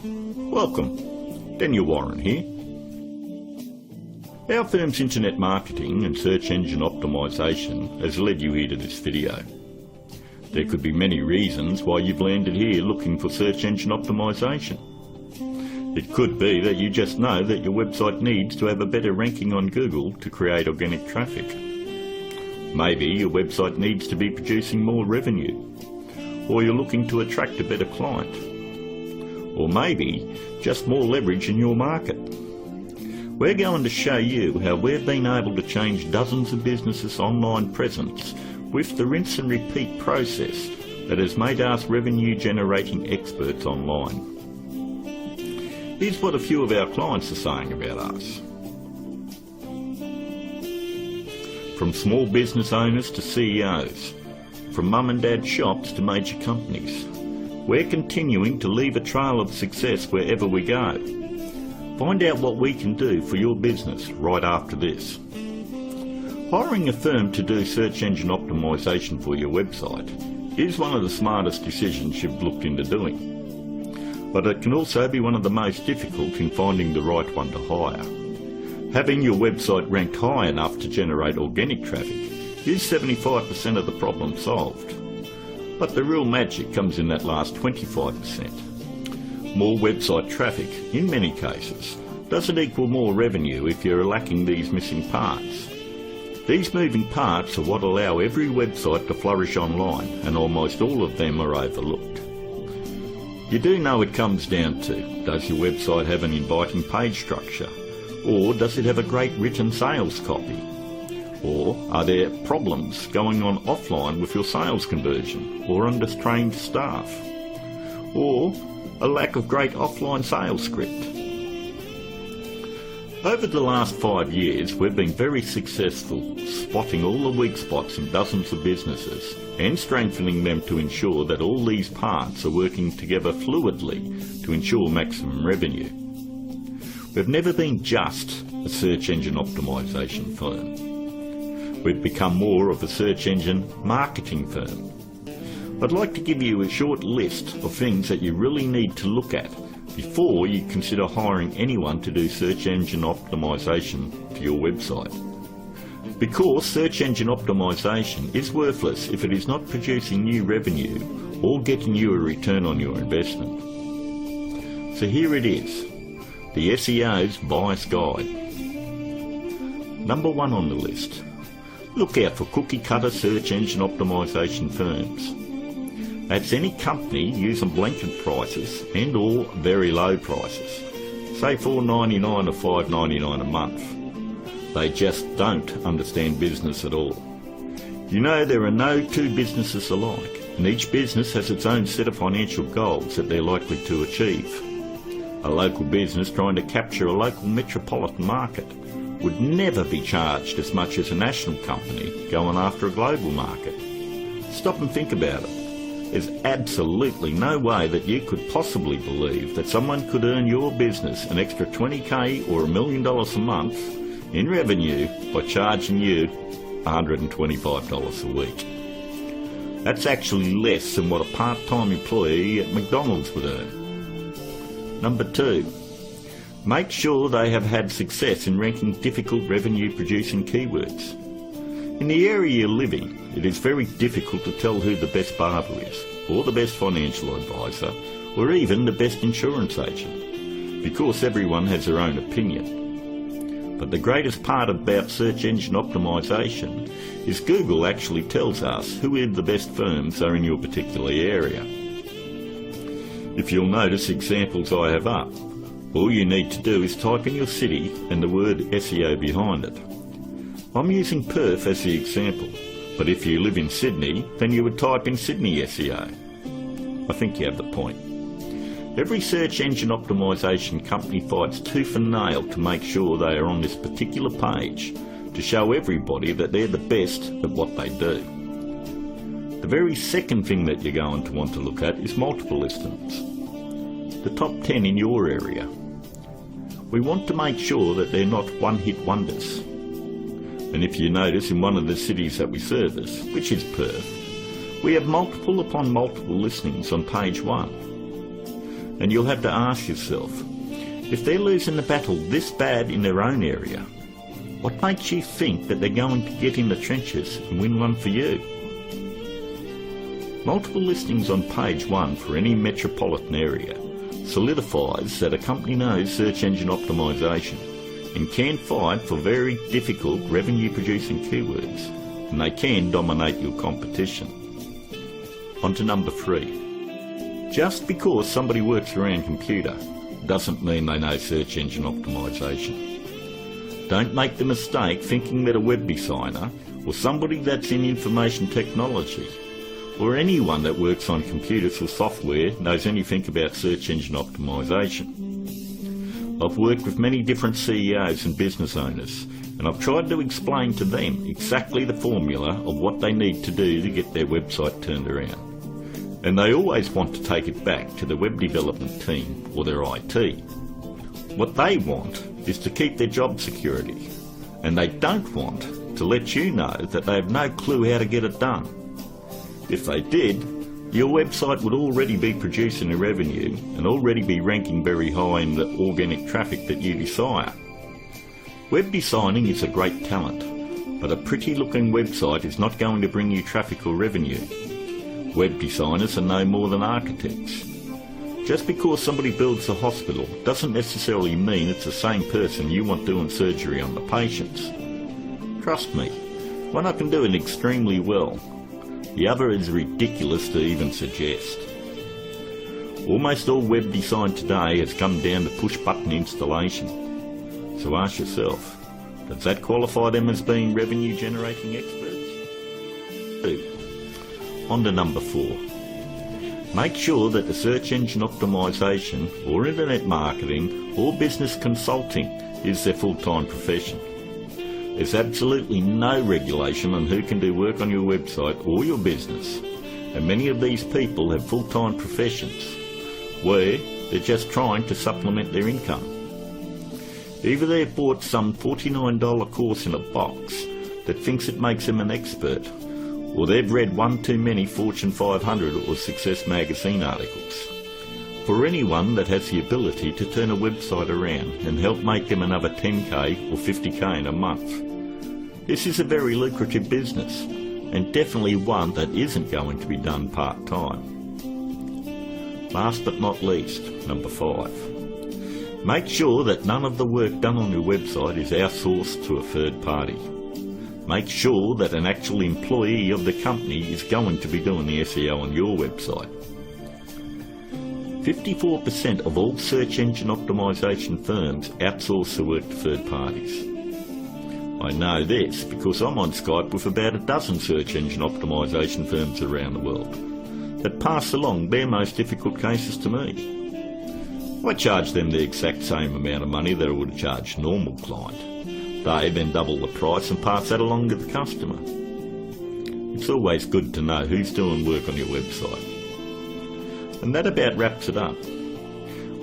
Welcome, Daniel Warren here. Our firm's internet marketing and search engine optimisation has led you here to this video. There could be many reasons why you've landed here looking for search engine optimisation. It could be that you just know that your website needs to have a better ranking on Google to create organic traffic. Maybe your website needs to be producing more revenue, or you're looking to attract a better client, or maybe just more leverage in your market. We're going to show you how we've been able to change dozens of businesses' online presence with the rinse and repeat process that has made us revenue generating experts online. Here's what a few of our clients are saying about us. From small business owners to CEOs, from mum and dad shops to major companies, we're continuing to leave a trail of success wherever we go. Find out what we can do for your business right after this. Hiring a firm to do search engine optimisation for your website is one of the smartest decisions you've looked into doing. But it can also be one of the most difficult in finding the right one to hire. Having your website ranked high enough to generate organic traffic is 75% of the problem solved. But the real magic comes in that last 25%. More website traffic, in many cases, doesn't equal more revenue if you're lacking these missing parts. These moving parts are what allow every website to flourish online, and almost all of them are overlooked. You do know it comes down to, does your website have an inviting page structure? Or does it have a great written sales copy? Or are there problems going on offline with your sales conversion or undertrained staff? Or a lack of great offline sales script? Over the last 5 years, we've been very successful spotting all the weak spots in dozens of businesses and strengthening them to ensure that all these parts are working together fluidly to ensure maximum revenue. We've never been just a search engine optimisation firm. We've become more of a search engine marketing firm. I'd like to give you a short list of things that you really need to look at before you consider hiring anyone to do search engine optimisation for your website. Because search engine optimisation is worthless if it is not producing new revenue or getting you a return on your investment. So here it is, the SEO's Bias Guide. Number 1 on the list. Look out for cookie-cutter search engine optimisation firms. That's any company using blanket prices and or very low prices, say $4.99 or $5.99 a month. They just don't understand business at all. You know, there are no two businesses alike, and each business has its own set of financial goals that they're likely to achieve. A local business trying to capture a local metropolitan market would never be charged as much as a national company going after a global market. Stop and think about it. There's absolutely no way that you could possibly believe that someone could earn your business an extra $20,000 or $1 million a month in revenue by charging you $125 a week. That's actually less than what a part-time employee at McDonald's would earn. Number 2. Make sure they have had success in ranking difficult revenue-producing keywords. In the area you live in, it is very difficult to tell who the best barber is, or the best financial advisor, or even the best insurance agent, because everyone has their own opinion. But the greatest part about search engine optimisation is Google actually tells us who the best firms are in your particular area. If you'll notice examples I have up, all you need to do is type in your city and the word SEO behind it. I'm using Perth as the example, but if you live in Sydney, then you would type in Sydney SEO. I think you have the point. Every search engine optimisation company fights tooth and nail to make sure they are on this particular page to show everybody that they're the best at what they do. The very second thing that you're going to want to look at is multiple listings. The top 10 in your area. We want to make sure that they're not one-hit wonders. And if you notice, in one of the cities that we service, which is Perth, we have multiple upon multiple listings on page 1. And you'll have to ask yourself, if they're losing the battle this bad in their own area, what makes you think that they're going to get in the trenches and win one for you? Multiple listings on page 1 for any metropolitan area solidifies that a company knows search engine optimization and can fight for very difficult revenue-producing keywords, and they can dominate your competition. On to number 3. Just because somebody works around computer doesn't mean they know search engine optimization. Don't make the mistake thinking that a web designer or somebody that's in information technology or anyone that works on computers or software knows anything about search engine optimization. I've worked with many different CEOs and business owners, and I've tried to explain to them exactly the formula of what they need to do to get their website turned around. And they always want to take it back to the web development team or their IT. What they want is to keep their job security, and they don't want to let you know that they have no clue how to get it done. If they did, your website would already be producing a revenue and already be ranking very high in the organic traffic that you desire. Web designing is a great talent, but a pretty looking website is not going to bring you traffic or revenue. Web designers are no more than architects. Just because somebody builds a hospital doesn't necessarily mean it's the same person you want doing surgery on the patients. Trust me, one I can do it extremely well. The other is ridiculous to even suggest. Almost all web design today has come down to push-button installation. So ask yourself, does that qualify them as being revenue-generating experts? 2. On to number 4. Make sure that the search engine optimization or internet marketing or business consulting is their full-time profession. There's absolutely no regulation on who can do work on your website or your business, and many of these people have full-time professions where they're just trying to supplement their income. Either they've bought some $49 course in a box that thinks it makes them an expert, or they've read one too many Fortune 500 or Success magazine articles. For anyone that has the ability to turn a website around and help make them another 10k or 50k in a month, this is a very lucrative business, and definitely one that isn't going to be done part-time. Last but not least, number 5. Make sure that none of the work done on your website is outsourced to a third party. Make sure that an actual employee of the company is going to be doing the SEO on your website. 54% of all search engine optimization firms outsource the work to third parties. I know this because I'm on Skype with about a dozen search engine optimization firms around the world that pass along their most difficult cases to me. I charge them the exact same amount of money that I would charge a normal client. They then double the price and pass that along to the customer. It's always good to know who's doing work on your website. And that about wraps it up.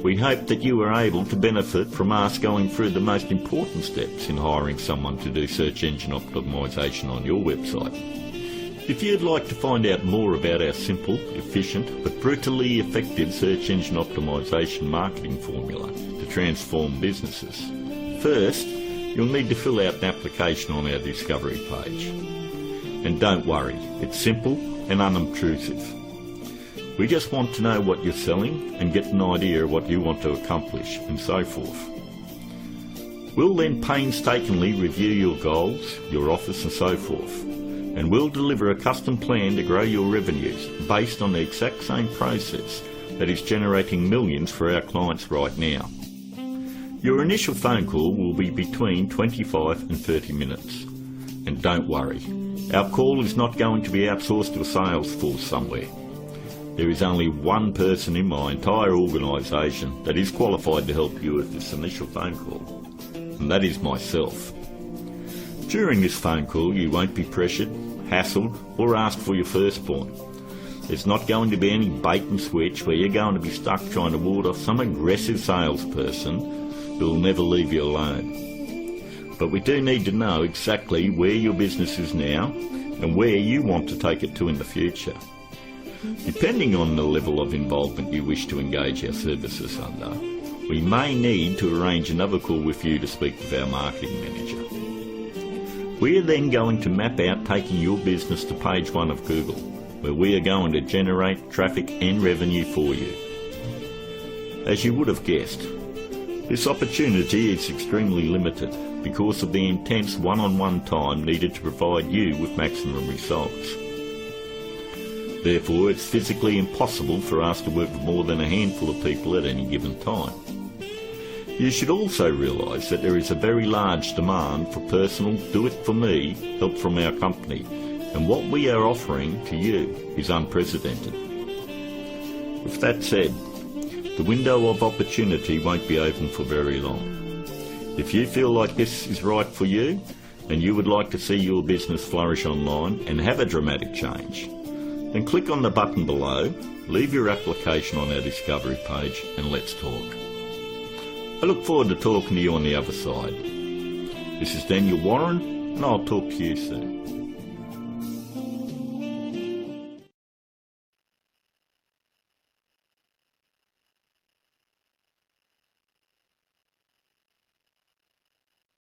We hope that you were able to benefit from us going through the most important steps in hiring someone to do search engine optimization on your website. If you'd like to find out more about our simple, efficient but brutally effective search engine optimization marketing formula to transform businesses, first you'll need to fill out an application on our Discovery page. And don't worry, it's simple and unobtrusive. We just want to know what you're selling and get an idea of what you want to accomplish and so forth. We'll then painstakingly review your goals, your offers and so forth, and we'll deliver a custom plan to grow your revenues based on the exact same process that is generating millions for our clients right now. Your initial phone call will be between 25 and 30 minutes. And don't worry, our call is not going to be outsourced to a sales force somewhere. There is only one person in my entire organisation that is qualified to help you with this initial phone call, and that is myself. During this phone call you won't be pressured, hassled or asked for your firstborn. There's not going to be any bait and switch where you're going to be stuck trying to ward off some aggressive salesperson who will never leave you alone. But we do need to know exactly where your business is now and where you want to take it to in the future. Depending on the level of involvement you wish to engage our services under, we may need to arrange another call with you to speak with our marketing manager. We are then going to map out taking your business to page 1 of Google, where we are going to generate traffic and revenue for you. As you would have guessed, this opportunity is extremely limited because of the intense one-on-one time needed to provide you with maximum results. Therefore, it's physically impossible for us to work with more than a handful of people at any given time. You should also realise that there is a very large demand for personal do-it-for-me help from our company, and what we are offering to you is unprecedented. With that said, the window of opportunity won't be open for very long. If you feel like this is right for you, and you would like to see your business flourish online and have a dramatic change, then click on the button below, leave your application on our discovery page, and let's talk. I look forward to talking to you on the other side. This is Daniel Warren, and I'll talk to you soon.